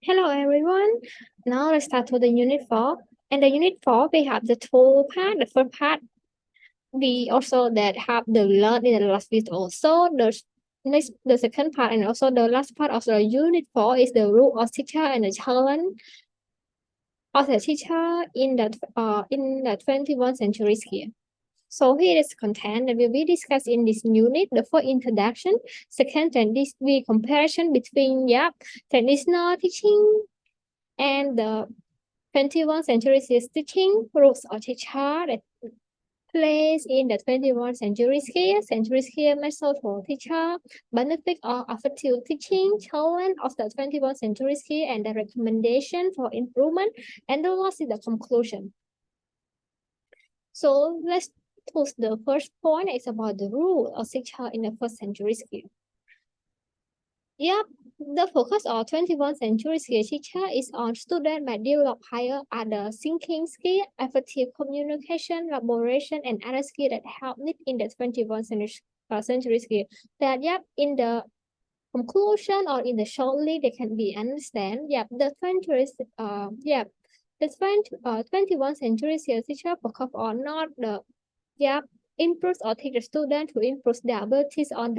Hello everyone. Now let's start with the unit 4. And the unit 4 we have the two part. The first part we also that have the learn in the last video. Also the second part and also the last part of the unit 4 is the rule of teacher and the challenge of the teacher in the 21st century here. So here is content that will be discussed in this unit. The first introduction, second and this we comparison between traditional teaching and the 21st century teaching rules or teacher that plays in the 21st century scale method for teacher, benefit or effective teaching, challenge of the 21st century scale, and the recommendation for improvement, and the last is the conclusion. So let's choose the first point is about the rule of teacher in the first century scale. Yep, the focus of 21st century skill teacher is on students by develop higher other thinking skill, effective communication, collaboration, and other skills that help need in the 21st century skill. That in the conclusion or in the shortly they can be understand. The 21st century skill teacher focus on not the improve or teach the student to improve their abilities on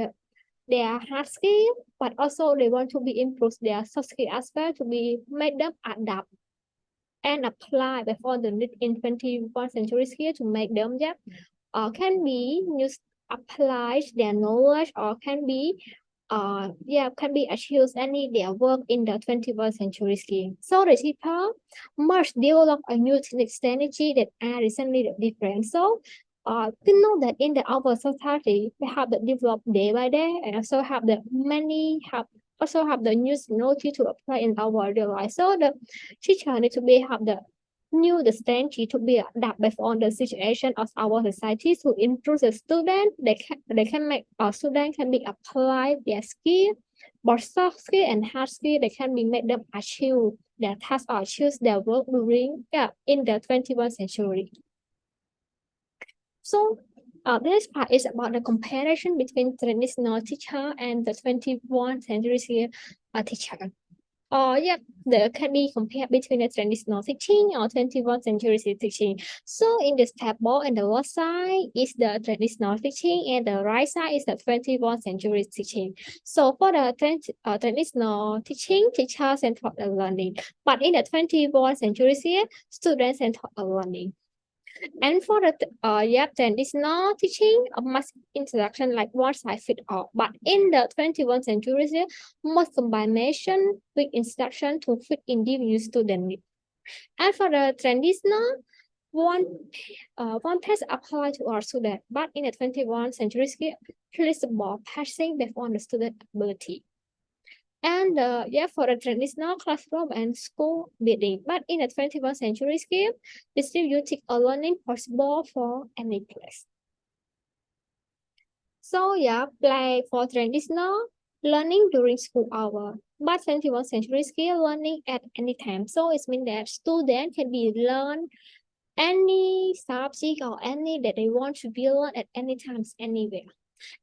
their hard skill, but also they want to be improve their soft skill as well to be made them adapt and apply before the need in 21st century skill to make them can be used apply their knowledge or can be achieved any their work in the 21st century skill. So the teacher must develop a new strategy that are recently different. So we know that in our society we have the develop day by day and also have the new technology to apply in our real life. So the teacher need to be have the new the strategy to be adapt based on the situation of our society to improve the student. They can make our student can be apply their skill, both soft skill and hard skill. They can be made them achieve their task or choose their work during in the 21st century. So this part is about the comparison between traditional teacher and the 21st century teacher. There can be compared between the traditional teaching or 21st century teaching. So in this table, on the left side is the traditional teaching and the right side is the 21st century teaching. So for the traditional teaching, teachers centered on learning. But in the 21st century students centered on learning. And for the traditional teaching of mass introduction like one size fit all. But in the 21st century, most combination with instruction to fit individual student need. And for the traditional, one test apply to our student, but in the 21st century, flexible passing based on the student ability. And for the traditional classroom and school building, but in the 21st century scale, distributed a learning possible for any place. So play for traditional learning during school hour, but 21st century scale learning at any time. So it means that students can be learn any subject or any that they want to be learned at any times anywhere.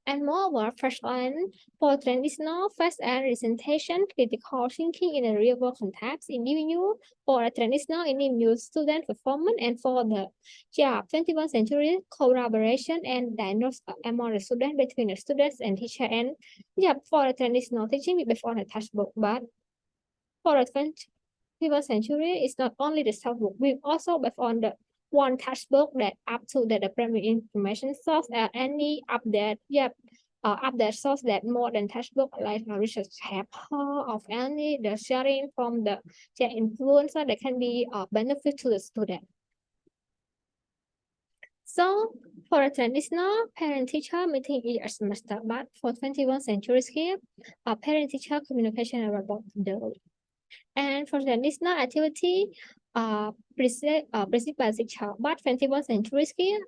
And moreover, first one, for traditional first and presentation, critical thinking in a real world context, individual, for a traditional individual student performance, and for the 21st century collaboration and dialogue among the students between the students and teacher. And for the traditional teaching based on the textbook, but for the 21st century, it's not only the textbook, we also based on the one textbook that up to the primary information source and any update update source that more than textbook like a research paper of any the sharing from the influencer that can be benefit to the student. So for a traditional parent-teacher meeting each semester, but for 21st century scale, parent-teacher communication are about daily. And for traditional activity, presented by teacher, but 21st century skill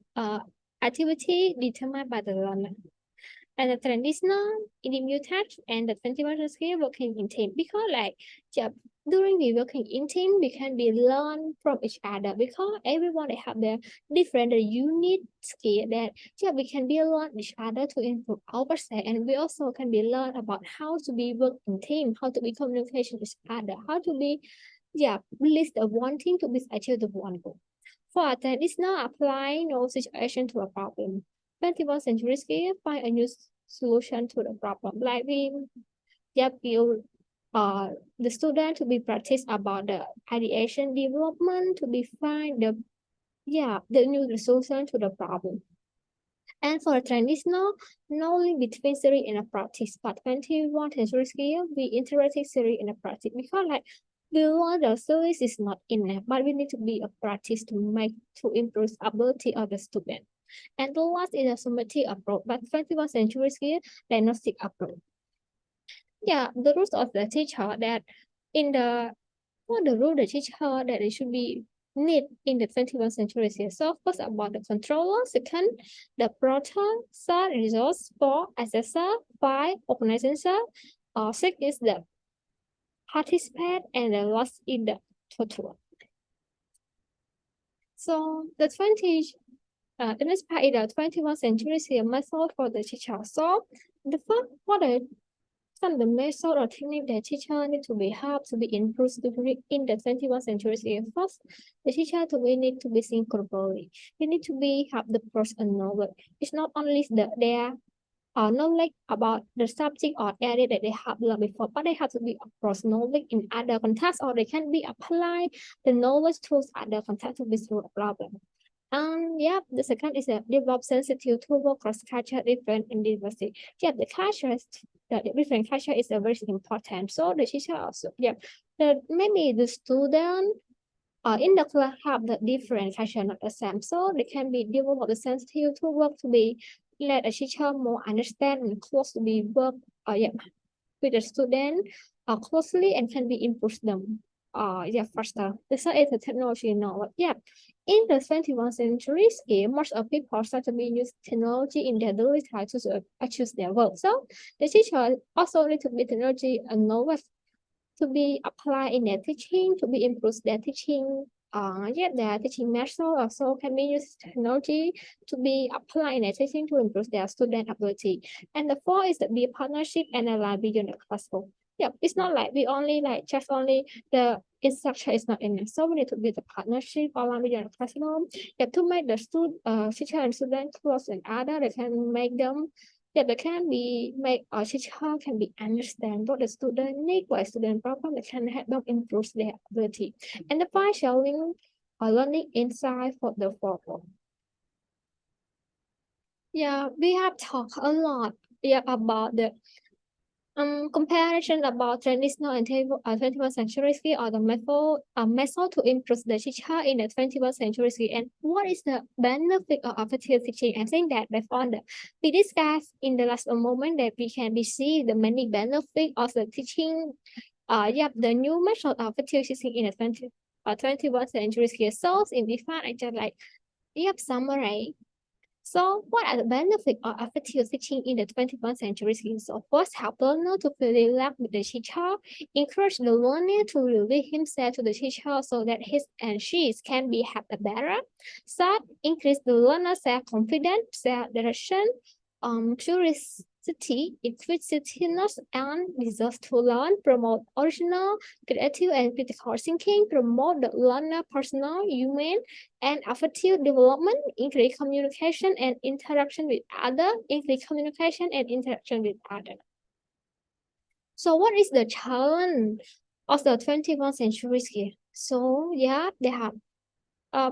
activity determined by the learner. And the traditional individual touch and the 21st century working in team, because like during the working in team we can be learn from each other, because everyone they have their different unique skill that we can be learn each other to improve ourselves, and we also can be learn about how to be work in team, how to be communication with each other, how to be list the one thing to be achieve the one goal. For that is not applying no situation to a problem. 21st century skill find a new solution to the problem. Like we give the student to be practice about the ideation development to be find the new solution to the problem. And for traditional knowledge between theory and a practice, but 21st century skill we integrated theory and a practice, because like we want the theory is not enough, but we need to be a practice to improve ability of the student. And the last is a summative approach, but 21st century skill diagnostic approach. The rules of the teacher that in the what the rule the teacher that it should be need in the 21st century here. So first about the controller, second the producer, third resource, four assessor, five organizer, six is the participant, and the last is the total. So the next part is the 21st century here method for the teacher. So the first some of the method or technique that teacher need to be helped to be improved in the 21st century. First, the teacher need to be think globally. They need to be have the person knowledge. It's not only their knowledge about the subject or area that they have learned before, but they have to be across knowledge in other contexts, or they can be apply the knowledge to other contexts to be solve a problem. The second is develop sensitive to work cross culture, different and diversity. The culture the different culture is very important. So the teacher also, maybe the student in the class have the different culture, not the same. So they can be develop the sensitive to work to be let a teacher more understand and close to be work with the student closely and can be improve them faster. The third is the technology knowledge. In the 21st century scheme, most of people start to be use technology in their daily life to achieve their work. So the teacher also need to be technology and knowledge to be applied in their teaching, to be improve their teaching. Their teaching method also can be used technology to be applied in their teaching to improve their student ability. And the fourth is to be a partnership and align beyond the classroom. It's not like we only like just only the instruction is not enough. So we need to build a partnership around beyond the classroom. To make the teacher and student close and other, they can make them they can be make a teacher can be understand what the student need, what student problem, they can help them improve their ability. And the five challenge learning insight for the photo. We have talked a lot about the comparison about traditional and 21st century skill, or the method to improve the teacher in the 21st century skill, and what is the benefit of effective teaching. I think that we discussed in the last moment that we can be see the many benefits of the teaching. The new method of effective teaching in the 21st century skill. So in this part, I just like summary. So what are the benefits of effective teaching in the 21st century? So first, help learner to feel relaxed with the teacher, encourage the learner to reveal himself to the teacher so that his and she can be have a better. Third, increase the learner's self-confidence, self-direction, curiosity, inquisitiveness, and desire to learn, promote original, creative, and critical thinking, promote the learner personal, human, and affective development, increase communication and interaction with others, increase communication and interaction with others. So what is the challenge of the 21st century skill? So they have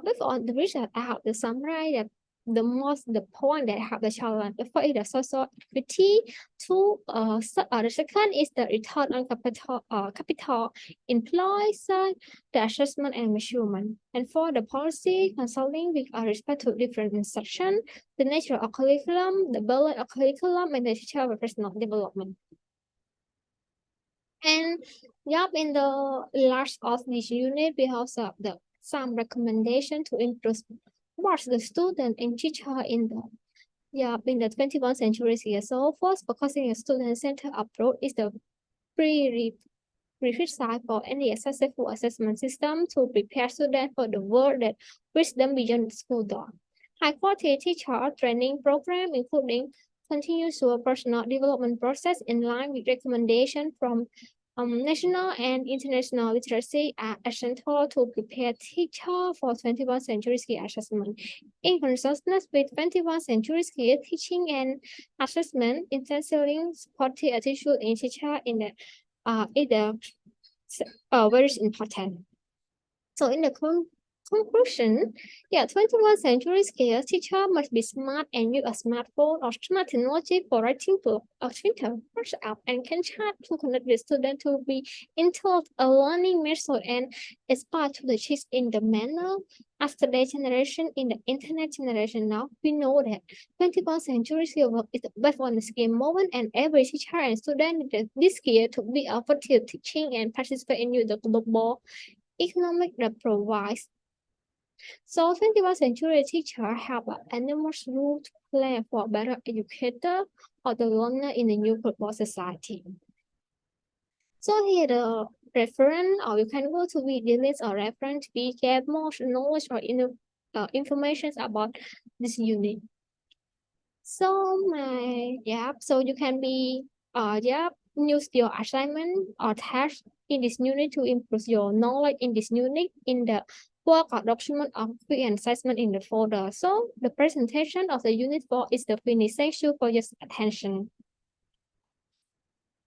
before the research I have to summarize that the point that have the challenge. The first is the social equity. The second is the return on capital employed. Third, the assessment and measurement. And for the policy consulting with respect to different instruction, the nature of curriculum, the balance of curriculum, and the teacher personal development. And in the last of this unit, we also have some recommendation to improve both the student and teacher in the Yeah, in the 21st century here. So first, focusing a student-centered approach is the prerequisite for any successful assessment system to prepare students for the world that reach them beyond the school door. High quality teacher training program, including continuous personal development process in line with recommendation from national and international literacy are essential to prepare teacher for 21st century skill assessment. In consonance with 21st century skill teaching and assessment, intensifying supportive attitude in teacher in the is the very important. So in the conclusion, yeah, 21st century skills teacher must be smart and use a smartphone or smart technology for writing book or Twitter, WhatsApp, and can chat to connect with students to be into a learning method and aspire to the change in the manner after the generation in the internet generation now. We know that 21st century skill work is the best on the skill moment and every teacher and student need this skill to be effective teaching and participate in the global economic that provides. So 21st century teacher have an enormous role to play for better educator or the learner in the new global society. So here the reference or you can go to video list or reference to get more knowledge or information about this unit. So so you can be use your assignment or task in this unit to improve your knowledge in this unit in the work or document or quick assessment in the folder. So the presentation of the unit 4 is the finish. Thank you for your attention.